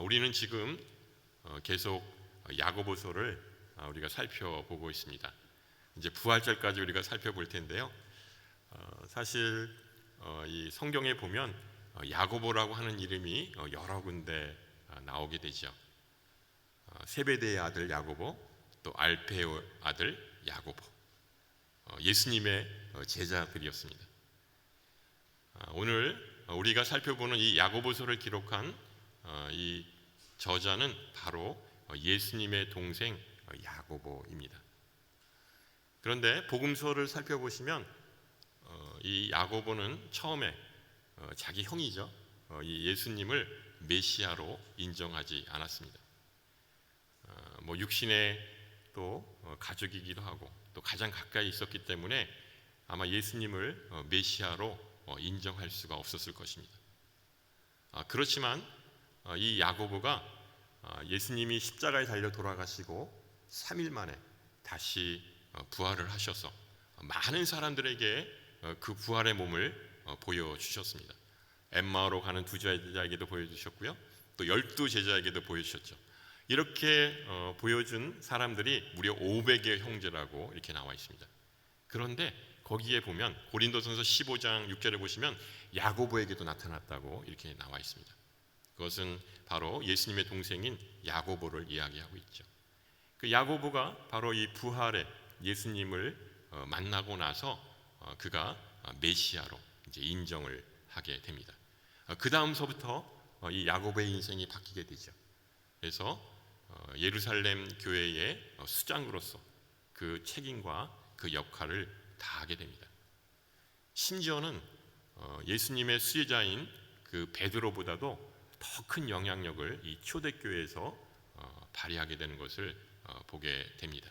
우리는 지금 계속 야고보서를 우리가 살펴보고 있습니다. 이제 부활절까지 우리가 살펴볼 텐데요. 사실 이 성경에 보면 야고보라고 하는 이름이 여러 군데 나오게 되죠. 세베대의 아들 야고보, 또 알페의 아들 야고보, 예수님의 제자들이었습니다. 오늘 우리가 살펴보는 이 야고보서를 기록한 이 저자는 바로 예수님의 동생 야고보입니다. 그런데 복음서를 살펴보시면 이 야고보는 처음에 자기 형이죠. 이 예수님을 메시아로 인정하지 않았습니다. 육신의 또 가족이기도 하고 또 가장 가까이 있었기 때문에 아마 예수님을 메시아로 인정할 수가 없었을 것입니다. 그렇지만 이 야고보가 예수님이 십자가에 달려 돌아가시고 3일 만에 다시 부활을 하셔서 많은 사람들에게 그 부활의 몸을 보여주셨습니다. 엠마오로 가는 두 제자에게도 보여주셨고요, 또 12제자에게도 보여주셨죠. 이렇게 보여준 사람들이 무려 500의 형제라고 이렇게 나와 있습니다. 그런데 거기에 보면 고린도전서 15장 6절에 보시면 야고보에게도 나타났다고 이렇게 나와 있습니다. 그것은 바로 예수님의 동생인 야고보를 이야기하고 있죠. 그 야고보가 바로 이 부활의 예수님을 만나고 나서 그가 메시아로 이제 인정을 하게 됩니다. 그 다음서부터 이 야고보의 인생이 바뀌게 되죠. 그래서 예루살렘 교회의 수장으로서 그 책임과 그 역할을 다하게 됩니다. 심지어는 예수님의 수제자인 그 베드로보다도 더 큰 영향력을 이 초대교회에서 발휘하게 되는 것을 보게 됩니다.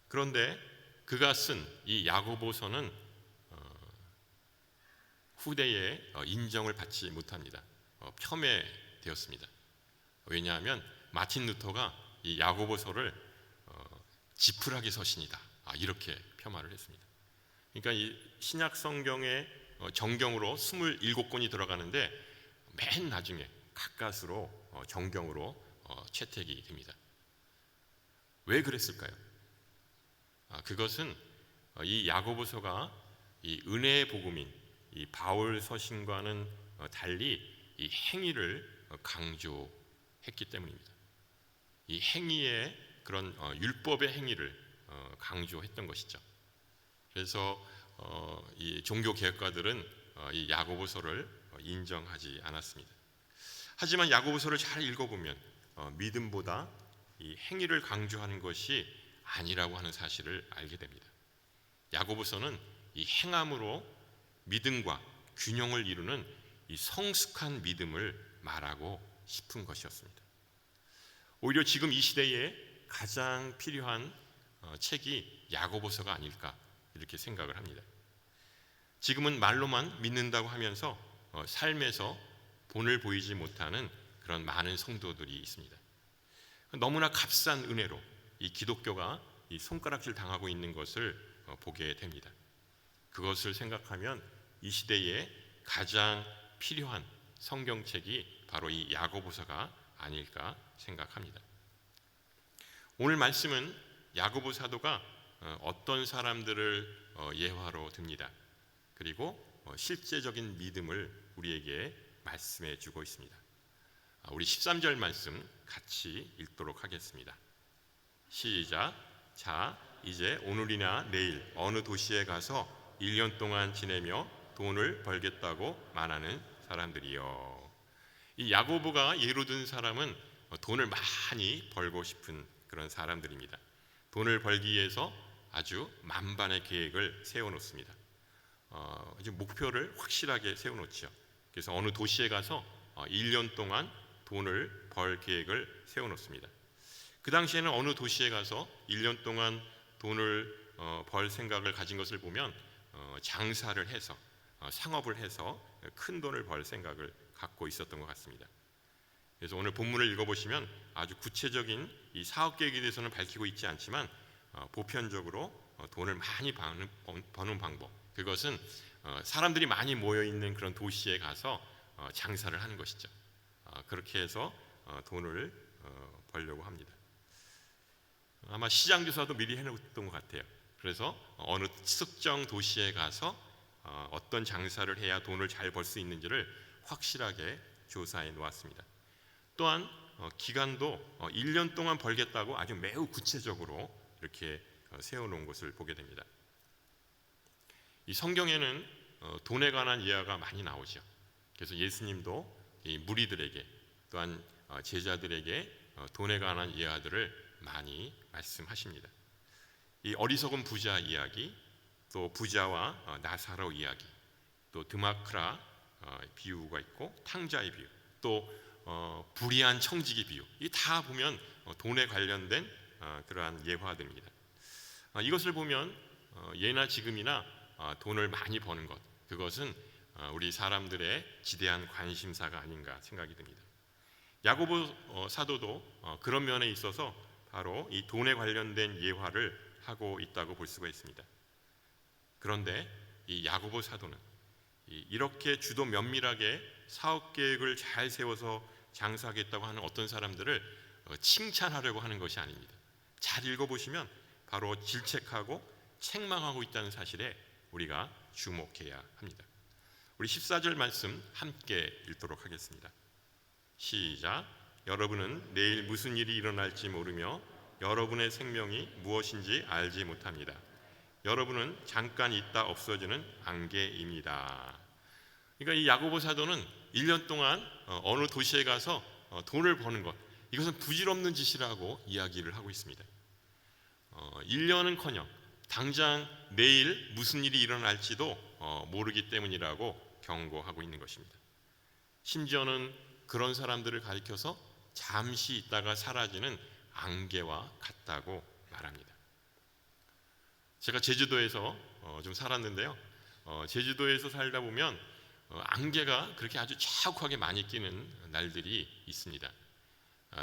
그런데 그가 쓴 이 야고보서는 후대에 인정을 받지 못합니다. 폄훼되었습니다. 왜냐하면 마틴 루터가 이 야고보서를 지푸라기 서신이다 이렇게 폄하를 했습니다. 그러니까 이 신약 성경의 정경으로 27권이 들어가는데 맨 나중에 가까스로 정경으로 채택이 됩니다. 왜 그랬을까요? 그것은 이 야고보서가 이 은혜의 복음인 이 바울 서신과는 달리 이 행위를 강조했기 때문입니다. 이 행위의 그런 율법의 행위를 강조했던 것이죠. 그래서 이 종교 개혁가들은 이 야고보서를 인정하지 않았습니다. 하지만 야고보서를 잘 읽어보면 믿음보다 이 행위를 강조하는 것이 아니라고 하는 사실을 알게 됩니다. 야고보서는 이 행함으로 믿음과 균형을 이루는 이 성숙한 믿음을 말하고 싶은 것이었습니다. 오히려 지금 이 시대에 가장 필요한 책이 야고보서가 아닐까 이렇게 생각을 합니다. 지금은 말로만 믿는다고 하면서 삶에서 본을 보이지 못하는 그런 많은 성도들이 있습니다. 너무나 값싼 은혜로 이 기독교가 이 손가락질 당하고 있는 것을 보게 됩니다. 그것을 생각하면 이 시대에 가장 필요한 성경책이 바로 이 야고보서가 아닐까 생각합니다. 오늘 말씀은 야고보 사도가 어떤 사람들을 예화로 듭니다. 그리고 실제적인 믿음을 우리에게 말씀해 주고 있습니다. 우리 13절 말씀 같이 읽도록 하겠습니다. 시작. 자, 이제 오늘이나 내일 어느 도시에 가서 1년 동안 지내며 돈을 벌겠다고 말하는 사람들이요. 이 야고보가 예로 든 사람은 돈을 많이 벌고 싶은 그런 사람들입니다. 돈을 벌기 위해서 아주 만반의 계획을 세워놓습니다. 목표를 확실하게 세워놓죠. 그래서 어느 도시에 가서 1년 동안 돈을 벌 계획을 세워놓습니다. 그 당시에는 어느 도시에 가서 1년 동안 돈을 벌 생각을 가진 것을 보면 장사를 해서 상업을 해서 큰 돈을 벌 생각을 갖고 있었던 것 같습니다. 그래서 오늘 본문을 읽어보시면 아주 구체적인 이 사업 계획에 대해서는 밝히고 있지 않지만 보편적으로 돈을 많이 버는 방법, 그것은 사람들이 많이 모여있는 그런 도시에 가서 장사를 하는 것이죠. 그렇게 해서 돈을 벌려고 합니다. 아마 시장 조사도 미리 해놓았던 것 같아요. 그래서 어느 특정 도시에 가서 어떤 장사를 해야 돈을 잘 벌 수 있는지를 확실하게 조사해 놓았습니다. 또한 기간도 1년 동안 벌겠다고 아주 매우 구체적으로 이렇게 세워놓은 것을 보게 됩니다. 이 성경에는 돈에 관한 이야기가 많이 나오죠. 그래서 예수님도 이 무리들에게 또한 제자들에게 돈에 관한 이야기들을 많이 말씀하십니다. 이 어리석은 부자 이야기, 또 부자와 나사로 이야기, 또 드마크라 비유가 있고 탕자의 비유, 또 불의한 청지기 비유, 이 다 보면 돈에 관련된 그러한 예화들입니다. 이것을 보면 예나 지금이나 돈을 많이 버는 것, 그것은 우리 사람들의 지대한 관심사가 아닌가 생각이 듭니다. 야고보 사도도 그런 면에 있어서 바로 이 돈에 관련된 예화를 하고 있다고 볼 수가 있습니다. 그런데 이 야고보 사도는 이렇게 주도 면밀하게 사업 계획을 잘 세워서 장사하겠다고 하는 어떤 사람들을 칭찬하려고 하는 것이 아닙니다. 잘 읽어보시면 바로 질책하고 책망하고 있다는 사실에 우리가 주목해야 합니다. 우리 14절 말씀 함께 읽도록 하겠습니다. 시작. 여러분은 내일 무슨 일이 일어날지 모르며 여러분의 생명이 무엇인지 알지 못합니다. 여러분은 잠깐 있다 없어지는 안개입니다. 그러니까 이 야고보 사도는 1년 동안 어느 도시에 가서 돈을 버는 것, 이것은 부질없는 짓이라고 이야기를 하고 있습니다. 1년은커녕 당장 내일 무슨 일이 일어날지도 모르기 때문이라고 경고하고 있는 것입니다. 심지어는 그런 사람들을 가리켜서 잠시 있다가 사라지는 안개와 같다고 말합니다. 제가 제주도에서 좀 살았는데요. 제주도에서 살다 보면 안개가 그렇게 아주 자욱하게 많이 끼는 날들이 있습니다.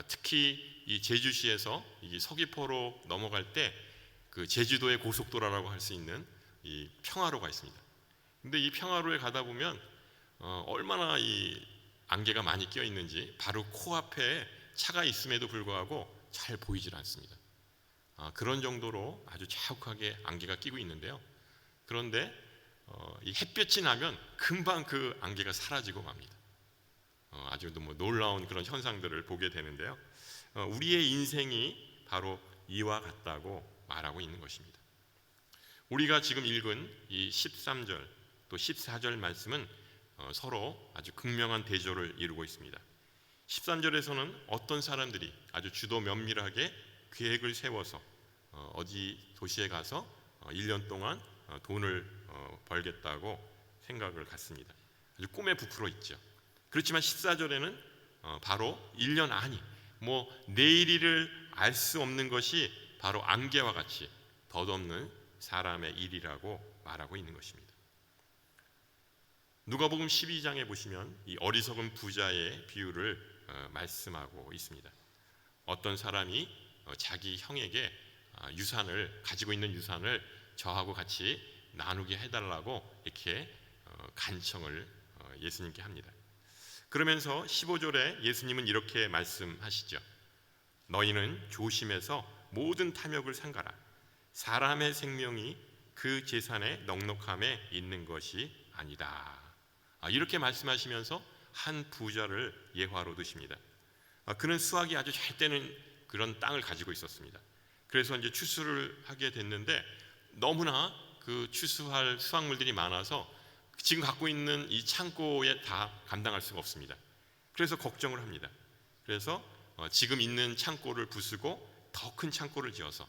특히 이 제주시에서 이 서귀포로 넘어갈 때 그 제주도의 고속도로라고 할 수 있는 이 평화로가 있습니다. 근데 이 평화로에 가다 보면 얼마나 이 안개가 많이 끼어 있는지 바로 코앞에 차가 있음에도 불구하고 잘 보이질 않습니다. 그런 정도로 아주 자욱하게 안개가 끼고 있는데요. 그런데 이 햇볕이 나면 금방 그 안개가 사라지고 맙니다. 아주 놀라운 그런 현상들을 보게 되는데요. 우리의 인생이 바로 이와 같다고 말하고 있는 것입니다. 우리가 지금 읽은 이 13절 또 14절 말씀은 서로 아주 극명한 대조를 이루고 있습니다. 13절에서는 어떤 사람들이 아주 주도 면밀하게 계획을 세워서 어디 도시에 가서 1년 동안 돈을 벌겠다고 생각을 갖습니다. 아주 꿈에 부풀어 있죠. 그렇지만 14절에는 바로 1년 안이 내일을 알 수 없는 것이 바로 안개와 같이 덧없는 사람의 일이라고 말하고 있는 것입니다. 누가복음 12장에 보시면 이 어리석은 부자의 비유를 말씀하고 있습니다. 어떤 사람이 자기 형에게 유산을 가지고 있는 유산을 저하고 같이 나누게 해달라고 이렇게 간청을 예수님께 합니다. 그러면서 15절에 예수님은 이렇게 말씀하시죠. 너희는 조심해서 모든 탐욕을 삼가라. 사람의 생명이 그 재산의 넉넉함에 있는 것이 아니다. 이렇게 말씀하시면서 한 부자를 예화로 드십니다. 그는 수확이 아주 잘 되는 그런 땅을 가지고 있었습니다. 그래서 이제 추수를 하게 됐는데 너무나 그 추수할 수확물들이 많아서 지금 갖고 있는 이 창고에 다 감당할 수가 없습니다. 그래서 걱정을 합니다. 그래서 지금 있는 창고를 부수고 더 큰 창고를 지어서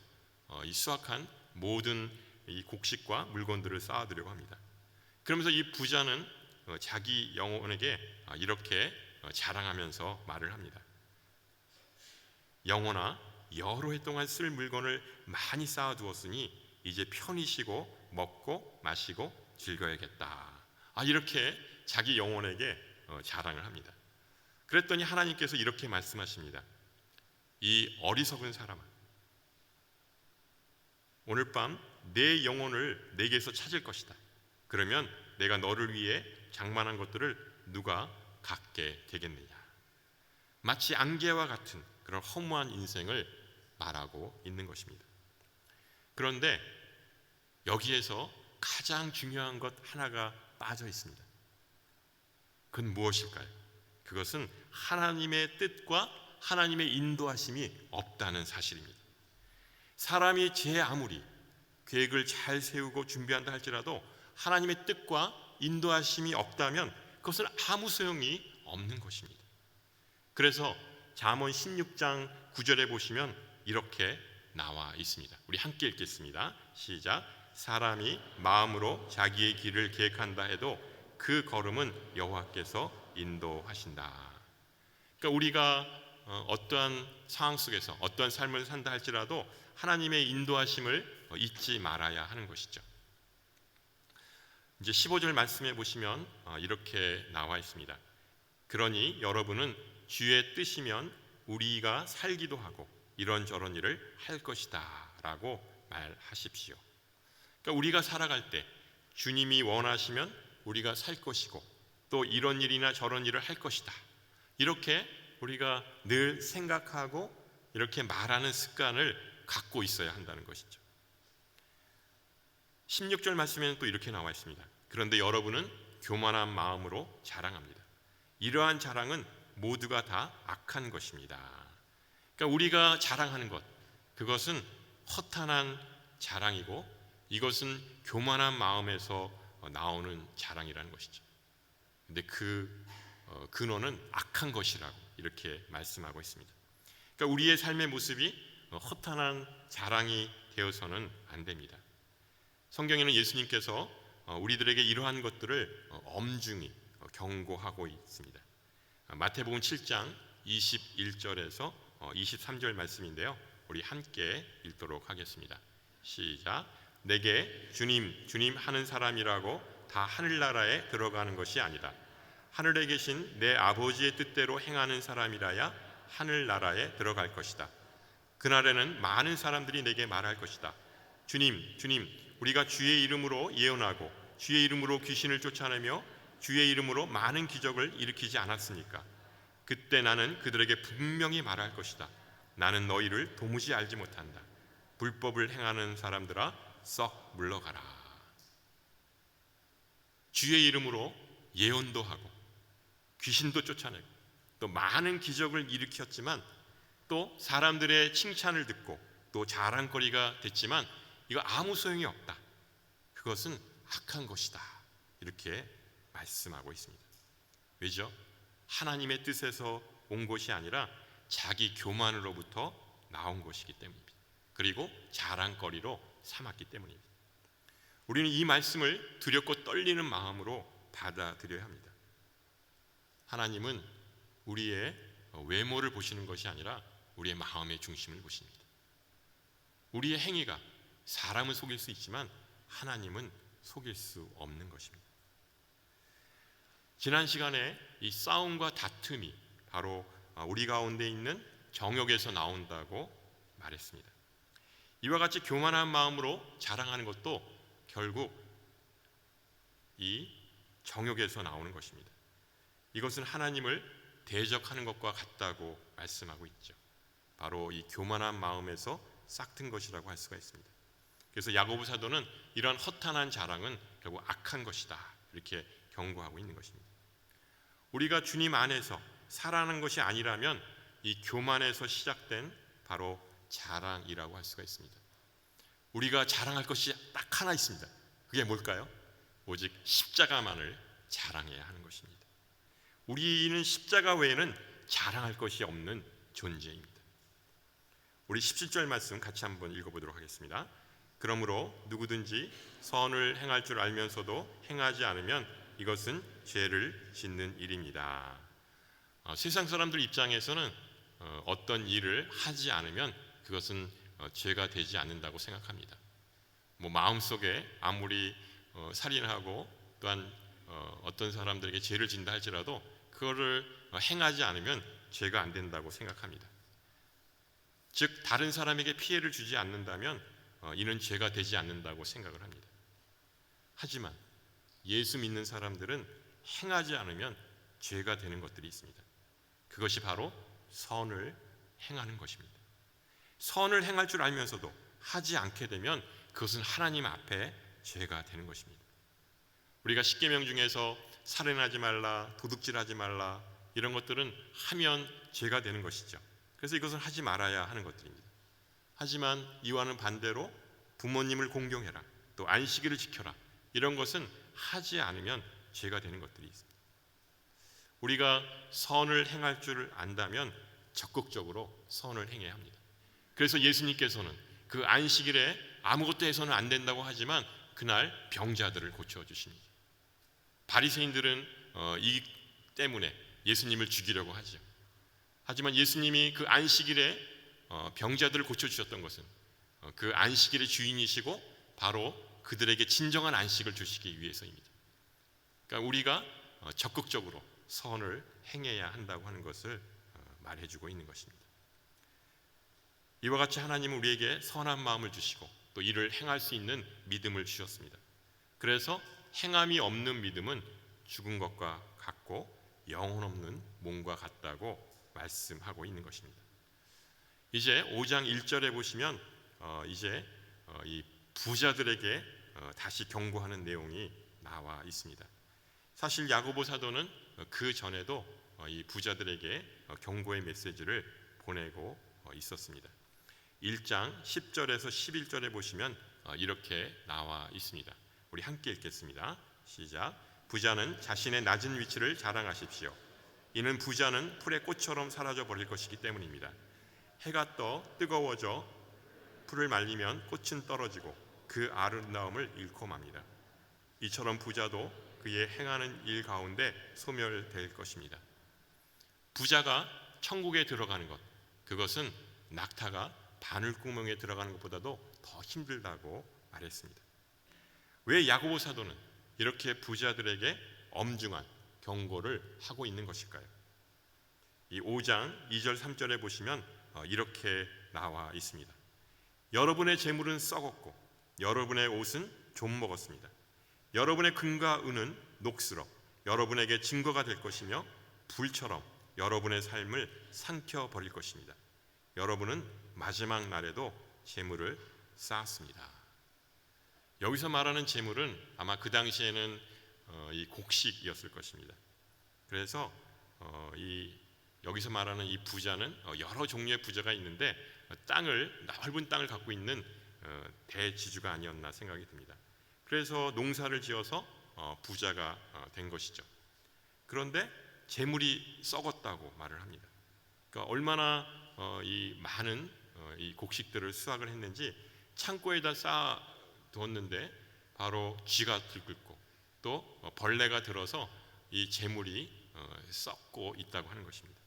이 수확한 모든 이 곡식과 물건들을 쌓아두려고 합니다. 그러면서 이 부자는 자기 영혼에게 이렇게 자랑하면서 말을 합니다. 영혼아, 여러 해 동안 쓸 물건을 많이 쌓아두었으니 이제 편히 쉬고 먹고 마시고 즐겨야겠다. 이렇게 자기 영혼에게 자랑을 합니다. 그랬더니 하나님께서 이렇게 말씀하십니다. 이 어리석은 사람아, 오늘 밤 내 영혼을 내게서 찾을 것이다. 그러면 내가 너를 위해 장만한 것들을 누가 갖게 되겠느냐. 마치 안개와 같은 그런 허무한 인생을 말하고 있는 것입니다. 그런데 여기에서 가장 중요한 것 하나가 빠져 있습니다. 그건 무엇일까요? 그것은 하나님의 뜻과 하나님의 인도하심이 없다는 사실입니다. 사람이 제 아무리 계획을 잘 세우고 준비한다 할지라도 하나님의 뜻과 인도하심이 없다면 그것은 아무 소용이 없는 것입니다. 그래서 잠언 16장 9절에 보시면 이렇게 나와 있습니다. 우리 함께 읽겠습니다. 시작. 사람이 마음으로 자기의 길을 계획한다 해도 그 걸음은 여호와께서 인도하신다. 그러니까 우리가 어떠한 상황 속에서 어떠한 삶을 산다 할지라도 하나님의 인도하심을 잊지 말아야 하는 것이죠. 이제 15절 말씀해 보시면 이렇게 나와 있습니다. 그러니 여러분은 주의 뜻이면 우리가 살기도 하고 이런저런 일을 할 것이다 라고 말하십시오. 그러니까 우리가 살아갈 때 주님이 원하시면 우리가 살 것이고 또 이런 일이나 저런 일을 할 것이다, 이렇게 우리가 늘 생각하고 이렇게 말하는 습관을 갖고 있어야 한다는 것이죠. 16절 말씀에는 또 이렇게 나와 있습니다. 그런데 여러분은 교만한 마음으로 자랑합니다. 이러한 자랑은 모두가 다 악한 것입니다. 그러니까 우리가 자랑하는 것, 그것은 허탄한 자랑이고 이것은 교만한 마음에서 나오는 자랑이라는 것이죠. 근데 그 근원은 악한 것이라고 이렇게 말씀하고 있습니다. 그러니까 우리의 삶의 모습이 허탄한 자랑이 되어서는 안 됩니다. 성경에는 예수님께서 우리들에게 이러한 것들을 엄중히 경고하고 있습니다. 마태복음 7장 21절에서 23절 말씀인데요, 우리 함께 읽도록 하겠습니다. 시작. 내게 주님 주님 하는 사람이라고 다 하늘나라에 들어가는 것이 아니다. 하늘에 계신 내 아버지의 뜻대로 행하는 사람이라야 하늘나라에 들어갈 것이다. 그날에는 많은 사람들이 내게 말할 것이다. 주님 주님, 우리가 주의 이름으로 예언하고 주의 이름으로 귀신을 쫓아내며 주의 이름으로 많은 기적을 일으키지 않았습니까? 그때 나는 그들에게 분명히 말할 것이다. 나는 너희를 도무지 알지 못한다. 불법을 행하는 사람들아, 썩 물러가라. 주의 이름으로 예언도 하고 귀신도 쫓아내고 또 많은 기적을 일으켰지만 또 사람들의 칭찬을 듣고 또 자랑거리가 됐지만 이거 아무 소용이 없다. 그것은 악한 것이다. 이렇게 말씀하고 있습니다. 왜죠? 하나님의 뜻에서 온 것이 아니라 자기 교만으로부터 나온 것이기 때문입니다. 그리고 자랑거리로 삼았기 때문입니다. 우리는 이 말씀을 두렵고 떨리는 마음으로 받아들여야 합니다. 하나님은 우리의 외모를 보시는 것이 아니라 우리의 마음의 중심을 보십니다. 우리의 행위가 사람을 속일 수 있지만 하나님은 속일 수 없는 것입니다. 지난 시간에 이 싸움과 다툼이 바로 우리 가운데 있는 정욕에서 나온다고 말했습니다. 이와 같이 교만한 마음으로 자랑하는 것도 결국 이 정욕에서 나오는 것입니다. 이것은 하나님을 대적하는 것과 같다고 말씀하고 있죠. 바로 이 교만한 마음에서 싹튼 것이라고 할 수가 있습니다. 그래서 야고보 사도는 이러한 허탄한 자랑은 결국 악한 것이다, 이렇게 경고하고 있는 것입니다. 우리가 주님 안에서 살아가는 것이 아니라면 이 교만에서 시작된 바로 자랑이라고 할 수가 있습니다. 우리가 자랑할 것이 딱 하나 있습니다. 그게 뭘까요? 오직 십자가만을 자랑해야 하는 것입니다. 우리는 십자가 외에는 자랑할 것이 없는 존재입니다. 우리 17절 말씀 같이 한번 읽어보도록 하겠습니다. 그러므로 누구든지 선을 행할 줄 알면서도 행하지 않으면 이것은 죄를 짓는 일입니다. 세상 사람들 입장에서는 어떤 일을 하지 않으면 그것은 죄가 되지 않는다고 생각합니다. 마음속에 아무리 살인하고 또한 어떤 사람들에게 죄를 진다 할지라도 그거를 행하지 않으면 죄가 안 된다고 생각합니다. 즉 다른 사람에게 피해를 주지 않는다면 이는 죄가 되지 않는다고 생각을 합니다. 하지만 예수 믿는 사람들은 행하지 않으면 죄가 되는 것들이 있습니다. 그것이 바로 선을 행하는 것입니다. 선을 행할 줄 알면서도 하지 않게 되면 그것은 하나님 앞에 죄가 되는 것입니다. 우리가 십계명 중에서 살인하지 말라, 도둑질하지 말라, 이런 것들은 하면 죄가 되는 것이죠. 그래서 이것은 하지 말아야 하는 것들입니다. 하지만 이와는 반대로 부모님을 공경해라, 또 안식일을 지켜라, 이런 것은 하지 않으면 죄가 되는 것들이 있습니다. 우리가 선을 행할 줄 안다면 적극적으로 선을 행해야 합니다. 그래서 예수님께서는 그 안식일에 아무것도 해서는 안 된다고 하지만 그날 병자들을 고쳐주십니다. 바리새인들은 이 때문에 예수님을 죽이려고 하죠. 하지만 예수님이 그 안식일에 병자들을 고쳐주셨던 것은 그 안식일의 주인이시고 바로 그들에게 진정한 안식을 주시기 위해서입니다. 그러니까 우리가 적극적으로 선을 행해야 한다고 하는 것을 말해주고 있는 것입니다. 이와 같이 하나님은 우리에게 선한 마음을 주시고 또 이를 행할 수 있는 믿음을 주셨습니다. 그래서 행함이 없는 믿음은 죽은 것과 같고 영혼 없는 몸과 같다고 말씀하고 있는 것입니다. 이제 5장 1절에 보시면 이제 이 부자들에게 다시 경고하는 내용이 나와 있습니다. 사실 야고보 사도는 그 전에도 이 부자들에게 경고의 메시지를 보내고 있었습니다. 1장 10절에서 11절에 보시면 이렇게 나와 있습니다. 우리 함께 읽겠습니다. 시작. 부자는 자신의 낮은 위치를 자랑하십시오. 이는 부자는 풀의 꽃처럼 사라져 버릴 것이기 때문입니다. 해가 떠 뜨거워져 풀을 말리면 꽃은 떨어지고 그 아름다움을 잃고 맙니다. 이처럼 부자도 그의 행하는 일 가운데 소멸될 것입니다. 부자가 천국에 들어가는 것, 그것은 낙타가 바늘구멍에 들어가는 것보다도 더 힘들다고 말했습니다. 왜 야고보 사도는 이렇게 부자들에게 엄중한 경고를 하고 있는 것일까요? 이 5장 2절 3절에 보시면 이렇게 나와 있습니다. 여러분의 재물은 썩었고 여러분의 옷은 좀 먹었습니다. 여러분의 금과 은은 녹슬어 여러분에게 증거가 될 것이며 불처럼 여러분의 삶을 삼켜버릴 것입니다. 여러분은 마지막 날에도 재물을 쌓았습니다. 여기서 말하는 재물은 아마 그 당시에는 이 곡식이었을 것입니다. 그래서 여기서 말하는 이 부자는 여러 종류의 부자가 있는데 넓은 땅을 갖고 있는 대지주가 아니었나 생각이 듭니다. 그래서 농사를 지어서 부자가 된 것이죠. 그런데 재물이 썩었다고 말을 합니다. 그러니까 얼마나 이 많은 이 곡식들을 수확을 했는지 창고에다 쌓아두었는데 바로 쥐가 들끓고 또 벌레가 들어서 이 재물이 썩고 있다고 하는 것입니다.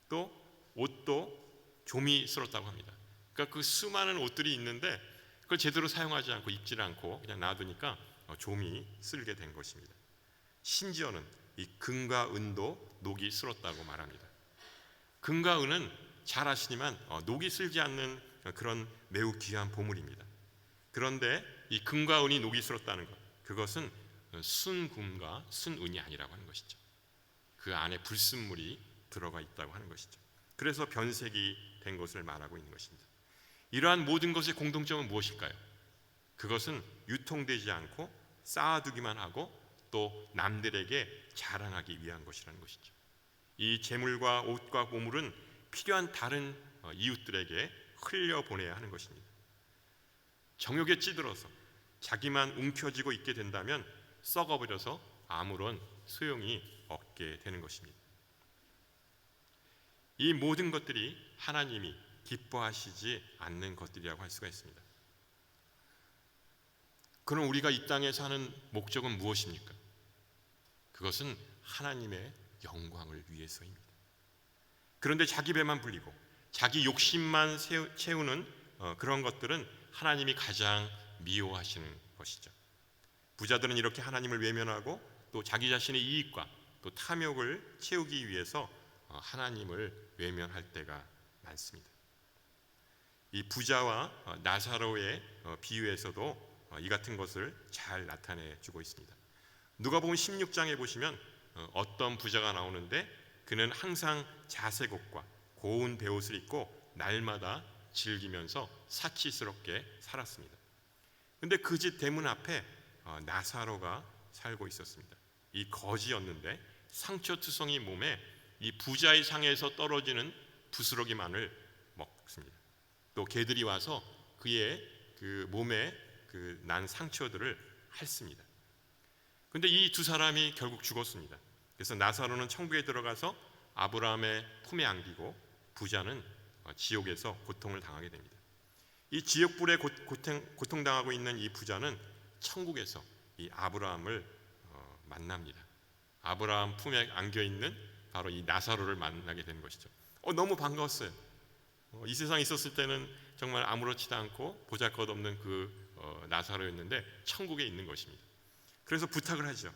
또 옷도 좀이 쓸었다고 합니다. 그러니까 그 수많은 옷들이 있는데 그걸 제대로 사용하지 않고 입지 않고 그냥 놔두니까 좀이 쓸게 된 것입니다. 심지어는 이 금과 은도 녹이 쓸었다고 말합니다. 금과 은은 잘 아시지만 녹이 쓸지 않는 그런 매우 귀한 보물입니다. 그런데 이 금과 은이 녹이 쓸었다는 것, 그것은 순금과 순은이 아니라고 하는 것이죠. 그 안에 불순물이 들어가 있다고 하는 것이죠. 그래서 변색이 된 것을 말하고 있는 것입니다. 이러한 모든 것의 공통점은 무엇일까요? 그것은 유통되지 않고 쌓아두기만 하고 또 남들에게 자랑하기 위한 것이라는 것이죠. 이 재물과 옷과 보물은 필요한 다른 이웃들에게 흘려보내야 하는 것입니다. 정욕에 찌들어서 자기만 움켜쥐고 있게 된다면 썩어버려서 아무런 소용이 없게 되는 것입니다. 이 모든 것들이 하나님이 기뻐하시지 않는 것들이라고 할 수가 있습니다. 그럼 우리가 이 땅에 사는 목적은 무엇입니까? 그것은 하나님의 영광을 위해서입니다. 그런데 자기 배만 불리고 자기 욕심만 채우는 그런 것들은 하나님이 가장 미워하시는 것이죠. 부자들은 이렇게 하나님을 외면하고 또 자기 자신의 이익과 또 탐욕을 채우기 위해서 하나님을 외면할 때가 많습니다. 이 부자와 나사로의 비유에서도 이 같은 것을 잘 나타내 주고 있습니다. 누가복음 16장에 보시면 어떤 부자가 나오는데 그는 항상 자색옷과 고운 베옷을 입고 날마다 즐기면서 사치스럽게 살았습니다. 근데 그 집 대문 앞에 나사로가 살고 있었습니다. 이 거지였는데 상처투성이 몸에 이 부자의 상에서 떨어지는 부스러기만을 먹습니다. 또 개들이 와서 그의 그 몸에 그 난 상처들을 핥습니다. 근데 이 두 사람이 결국 죽었습니다. 그래서 나사로는 천국에 들어가서 아브라함의 품에 안기고 부자는 지옥에서 고통을 당하게 됩니다. 이 지옥불에 고통당하고 있는 이 부자는 천국에서 이 아브라함을 만납니다. 아브라함 품에 안겨있는 바로 이 나사로를 만나게 되는 것이죠. 너무 반가웠어요. 이 세상에 있었을 때는 정말 아무렇지도 않고 보잘것없는 그 나사로였는데 천국에 있는 것입니다. 그래서 부탁을 하죠.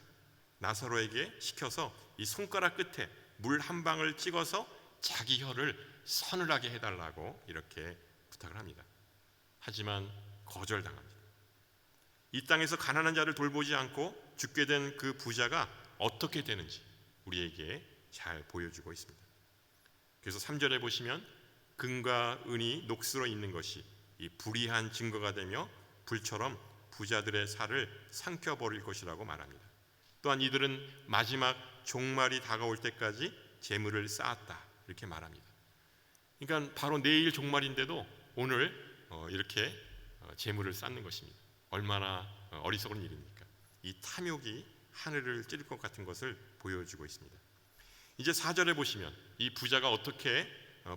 나사로에게 시켜서 이 손가락 끝에 물 한 방울 찍어서 자기 혀를 서늘하게 해달라고 이렇게 부탁을 합니다. 하지만 거절당합니다. 이 땅에서 가난한 자를 돌보지 않고 죽게 된 그 부자가 어떻게 되는지 우리에게 잘 보여주고 있습니다. 그래서 3절에 보시면 금과 은이 녹슬어 있는 것이 이 불의한 증거가 되며 불처럼 부자들의 살을 삼켜버릴 것이라고 말합니다. 또한 이들은 마지막 종말이 다가올 때까지 재물을 쌓았다 이렇게 말합니다. 그러니까 바로 내일 종말인데도 오늘 이렇게 재물을 쌓는 것입니다. 얼마나 어리석은 일입니까? 이 탐욕이 하늘을 찌를 것 같은 것을 보여주고 있습니다. 이제 4절에 보시면 이 부자가 어떻게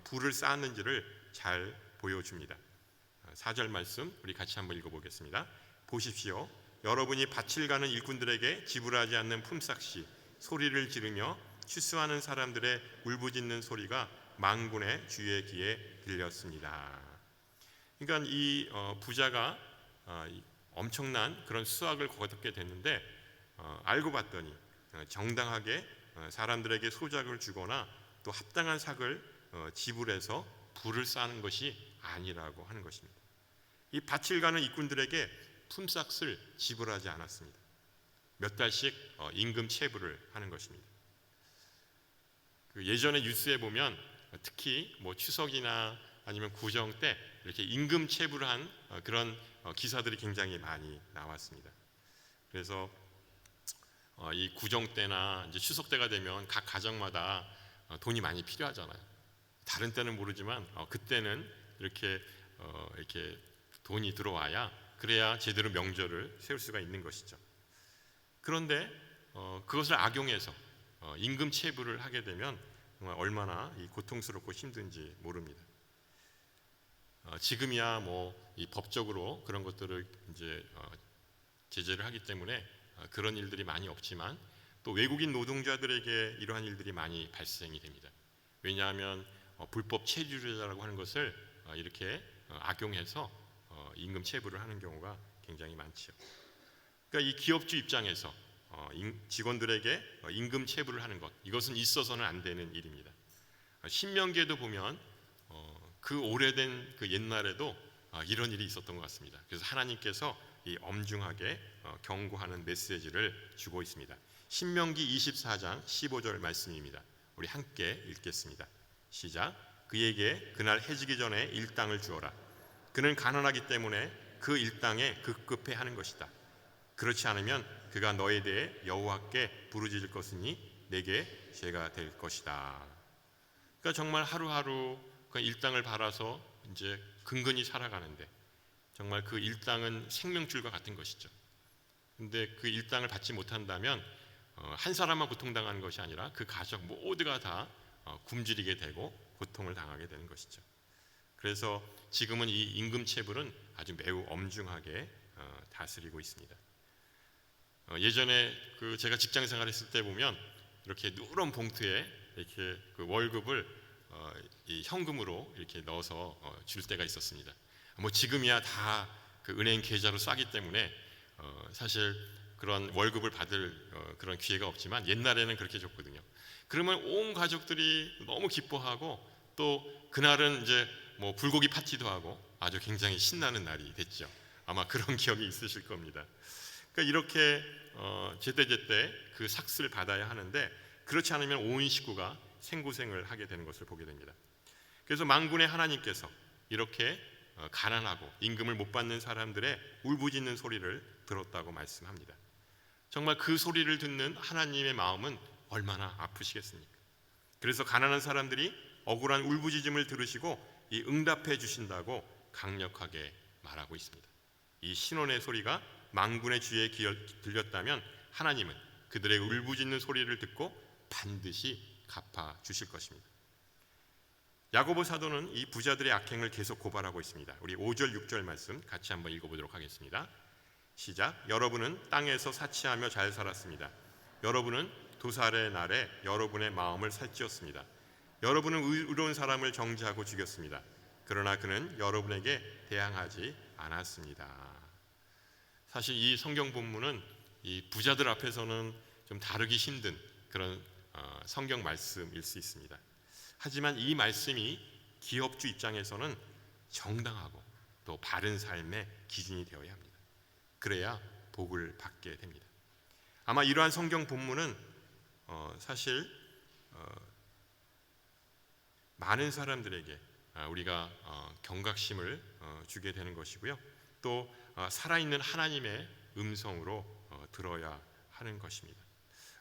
부를 쌓았는지를 잘 보여줍니다. 4절 말씀 우리 같이 한번 읽어보겠습니다. 보십시오. 여러분이 밭을 가는 일꾼들에게 지불하지 않는 품삯이 소리를 지르며 추수하는 사람들의 울부짖는 소리가 만군의 주의 귀에 들렸습니다. 그러니까 이 부자가 엄청난 그런 수확을 거두게 됐는데 알고 봤더니 정당하게 사람들에게 소작을 주거나 또 합당한 삭을 지불해서 부를 쌓는 것이 아니라고 하는 것입니다. 이 밭을 가는 일꾼들에게 품삯을 지불하지 않았습니다. 몇 달씩 임금 체불을 하는 것입니다. 그 예전에 뉴스에 보면 특히 뭐 추석이나 아니면 구정 때 이렇게 임금 체불한 그런 기사들이 굉장히 많이 나왔습니다. 그래서 이 구정 때나 이제 추석 때가 되면 각 가정마다 돈이 많이 필요하잖아요. 다른 때는 모르지만 그때는 이렇게 돈이 들어와야 그래야 제대로 명절을 세울 수가 있는 것이죠. 그런데 그것을 악용해서 임금 체불을 하게 되면 정말 얼마나 고통스럽고 힘든지 모릅니다. 지금이야 뭐 이 법적으로 그런 것들을 이제 제재를 하기 때문에 그런 일들이 많이 없지만 또 외국인 노동자들에게 이러한 일들이 많이 발생이 됩니다. 왜냐하면 불법 체류자라고 하는 것을 이렇게 악용해서 임금 체불을 하는 경우가 굉장히 많죠. 그러니까 이 기업주 입장에서 직원들에게 임금 체불을 하는 것, 이것은 있어서는 안 되는 일입니다. 신명기에도 보면 그 오래된 그 옛날에도 이런 일이 있었던 것 같습니다. 그래서 하나님께서 이 엄중하게 경고하는 메시지를 주고 있습니다. 신명기 24장 15절 말씀입니다. 우리 함께 읽겠습니다. 시작. 그에게 그날 해지기 전에 일당을 주어라. 그는 가난하기 때문에 그 일당에 급급해 하는 것이다. 그렇지 않으면 그가 너에 대해 여호와께 부르짖을 것이니 내게 죄가 될 것이다. 그러니까 정말 하루하루 그 일당을 받아서 이제 근근히 살아가는데 정말 그 일당은 생명줄과 같은 것이죠. 근데 그 일당을 받지 못한다면 한 사람만 고통당하는 것이 아니라 그 가족 모두가 다 굶주리게 되고 고통을 당하게 되는 것이죠. 그래서 지금은 이 임금 체불은 아주 매우 엄중하게 다스리고 있습니다. 예전에 그 제가 직장 생활했을 때 보면 이렇게 누런 봉투에 이렇게 그 월급을 이 현금으로 이렇게 넣어서 줄 때가 있었습니다. 뭐 지금이야 다 그 은행 계좌로 싸기 때문에 사실 그런 월급을 받을 그런 기회가 없지만 옛날에는 그렇게 줬거든요. 그러면 온 가족들이 너무 기뻐하고 또 그날은 이제 뭐 불고기 파티도 하고 아주 굉장히 신나는 날이 됐죠. 아마 그런 기억이 있으실 겁니다. 그러니까 이렇게 제때제때 그 삭스를 받아야 하는데, 그렇지 않으면 온 식구가 생고생을 하게 되는 것을 보게 됩니다. 그래서 만군의 하나님께서 이렇게 가난하고 임금을 못 받는 사람들의 울부짖는 소리를 들었다고 말씀합니다. 정말 그 소리를 듣는 하나님의 마음은 얼마나 아프시겠습니까? 그래서 가난한 사람들이 억울한 울부짖음을 들으시고 이 응답해 주신다고 강력하게 말하고 있습니다. 이 신원의 소리가 만군의 주에 들렸다면 하나님은 그들의 울부짖는 소리를 듣고 반드시 갚아 주실 것입니다. 야고보 사도는 이 부자들의 악행을 계속 고발하고 있습니다. 우리 5절 6절 말씀 같이 한번 읽어보도록 하겠습니다. 시작. 여러분은 땅에서 사치하며 잘 살았습니다. 여러분은 도살의 날에 여러분의 마음을 살찌웠습니다. 여러분은 의로운 사람을 정죄하고 죽였습니다. 그러나 그는 여러분에게 대항하지 않았습니다. 사실 이 성경 본문은 이 부자들 앞에서는 좀 다루기 힘든 그런 성경 말씀일 수 있습니다. 하지만 이 말씀이 기업주 입장에서는 정당하고 또 바른 삶의 기준이 되어야 합니다. 그래야 복을 받게 됩니다. 아마 이러한 성경 본문은 사실 많은 사람들에게 우리가 경각심을 주게 되는 것이고요. 또 살아있는 하나님의 음성으로 들어야 하는 것입니다.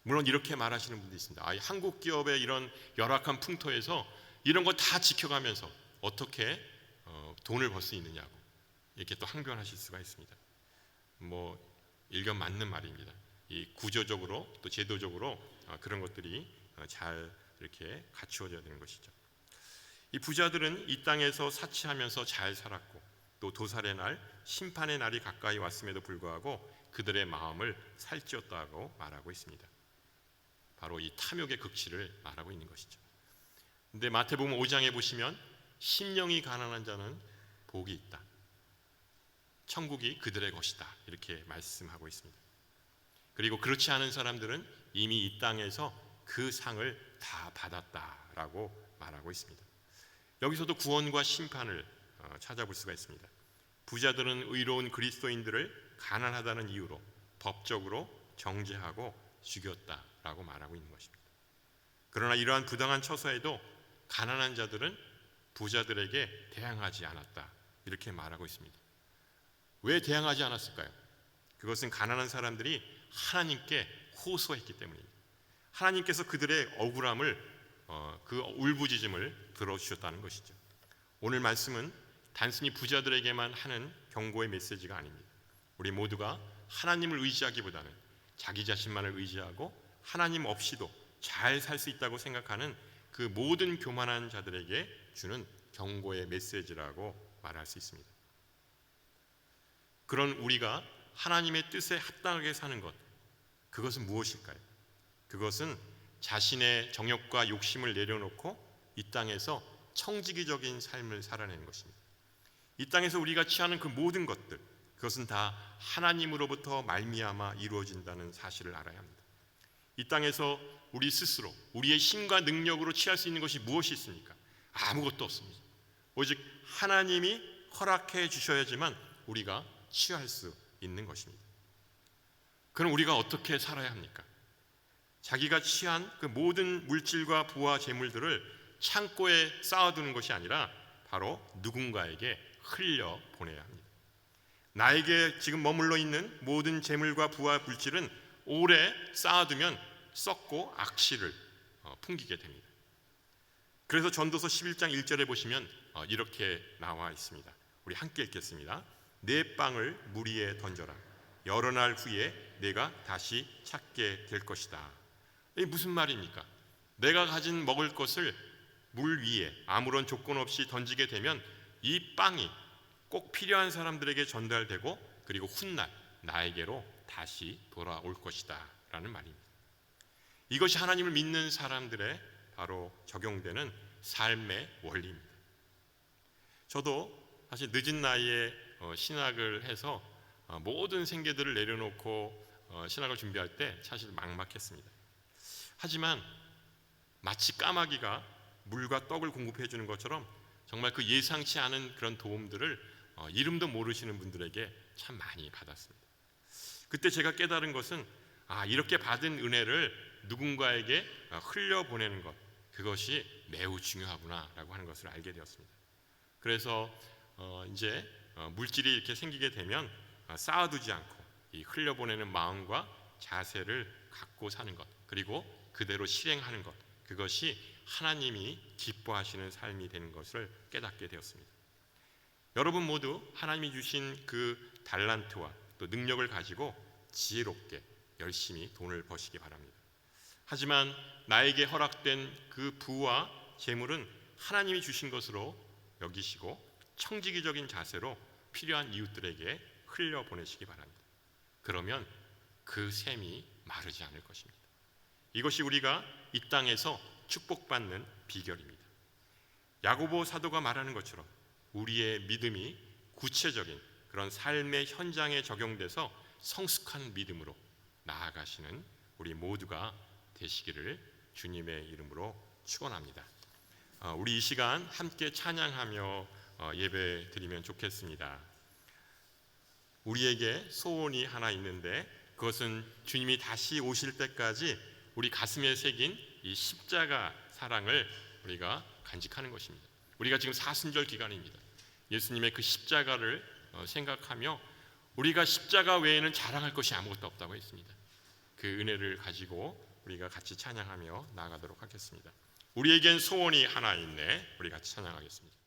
물론 이렇게 말하시는 분도 있습니다. 한국 기업의 이런 열악한 풍토에서 이런 거 다 지켜가면서 어떻게 돈을 벌 수 있느냐고 이렇게 또 항변하실 수가 있습니다. 일견 맞는 말입니다. 이 구조적으로 또 제도적으로 그런 것들이 잘 이렇게 갖추어져야 되는 것이죠. 이 부자들은 이 땅에서 사치하면서 잘 살았고 또 도살의 날, 심판의 날이 가까이 왔음에도 불구하고 그들의 마음을 살찌웠다고 말하고 있습니다. 바로 이 탐욕의 극치를 말하고 있는 것이죠. 근데 마태복음 5장에 보시면 심령이 가난한 자는 복이 있다. 천국이 그들의 것이다. 이렇게 말씀하고 있습니다. 그리고 그렇지 않은 사람들은 이미 이 땅에서 그 상을 다 받았다라고 말하고 있습니다. 여기서도 구원과 심판을 찾아볼 수가 있습니다. 부자들은 의로운 그리스도인들을 가난하다는 이유로 법적으로 정죄하고 죽였다라고 말하고 있는 것입니다. 그러나 이러한 부당한 처사에도 가난한 자들은 부자들에게 대항하지 않았다 이렇게 말하고 있습니다. 왜 대항하지 않았을까요? 그것은 가난한 사람들이 하나님께 호소했기 때문입니다. 하나님께서 그들의 억울함을 그 울부짖음을 들어주셨다는 것이죠. 오늘 말씀은 단순히 부자들에게만 하는 경고의 메시지가 아닙니다. 우리 모두가 하나님을 의지하기보다는 자기 자신만을 의지하고 하나님 없이도 잘 살 수 있다고 생각하는 그 모든 교만한 자들에게 주는 경고의 메시지라고 말할 수 있습니다. 그런 우리가 하나님의 뜻에 합당하게 사는 것, 그것은 무엇일까요? 그것은 자신의 정욕과 욕심을 내려놓고 이 땅에서 청지기적인 삶을 살아내는 것입니다. 이 땅에서 우리가 취하는 그 모든 것들, 그것은 다 하나님으로부터 말미암아 이루어진다는 사실을 알아야 합니다. 이 땅에서 우리 스스로 우리의 힘과 능력으로 취할 수 있는 것이 무엇이 있습니까? 아무것도 없습니다. 오직 하나님이 허락해 주셔야지만 우리가 취할 수 있는 것입니다. 그럼 우리가 어떻게 살아야 합니까? 자기가 취한 그 모든 물질과 부와 재물들을 창고에 쌓아두는 것이 아니라 바로 누군가에게 흘려 보내야 합니다. 나에게 지금 머물러 있는 모든 재물과 부와 물질은 오래 쌓아두면 썩고 악취를 풍기게 됩니다. 그래서 전도서 11장 1절에 보시면 이렇게 나와 있습니다. 우리 함께 읽겠습니다. 내 빵을 물 위에 던져라. 여러 날 후에 내가 다시 찾게 될 것이다. 이게 무슨 말입니까? 내가 가진 먹을 것을 물 위에 아무런 조건 없이 던지게 되면 이 빵이 꼭 필요한 사람들에게 전달되고 그리고 훗날 나에게로 다시 돌아올 것이다 라는 말입니다. 이것이 하나님을 믿는 사람들의 바로 적용되는 삶의 원리입니다. 저도 사실 늦은 나이에 신학을 해서 모든 생계들을 내려놓고 신학을 준비할 때 사실 막막했습니다. 하지만 마치 까마귀가 물과 떡을 공급해 주는 것처럼 정말 그 예상치 않은 그런 도움들을 이름도 모르시는 분들에게 참 많이 받았습니다. 그때 제가 깨달은 것은 이렇게 받은 은혜를 누군가에게 흘려보내는 것, 그것이 매우 중요하구나라고 하는 것을 알게 되었습니다. 그래서 이제 물질이 이렇게 생기게 되면 쌓아두지 않고 이 흘려보내는 마음과 자세를 갖고 사는 것, 그리고 그대로 실행하는 것, 그것이 하나님이 기뻐하시는 삶이 되는 것을 깨닫게 되었습니다. 여러분 모두 하나님이 주신 그 달란트와 또 능력을 가지고 지혜롭게 열심히 돈을 버시기 바랍니다. 하지만 나에게 허락된 그 부와 재물은 하나님이 주신 것으로 여기시고 청지기적인 자세로 필요한 이웃들에게 흘려보내시기 바랍니다. 그러면 그 샘이 마르지 않을 것입니다. 이것이 우리가 이 땅에서 축복받는 비결입니다. 야고보 사도가 말하는 것처럼 우리의 믿음이 구체적인 그런 삶의 현장에 적용돼서 성숙한 믿음으로 나아가시는 우리 모두가 되시기를 주님의 이름으로 축원합니다. 우리 이 시간 함께 찬양하며 예배 드리면 좋겠습니다. 우리에게 소원이 하나 있는데 그것은 주님이 다시 오실 때까지 우리 가슴에 새긴 이 십자가 사랑을 우리가 간직하는 것입니다. 우리가 지금 사순절 기간입니다. 예수님의 그 십자가를 생각하며 우리가 십자가 외에는 자랑할 것이 아무것도 없다고 했습니다. 그 은혜를 가지고 우리가 같이 찬양하며 나아가도록 하겠습니다. 우리에겐 소원이 하나 있네. 우리 같이 찬양하겠습니다.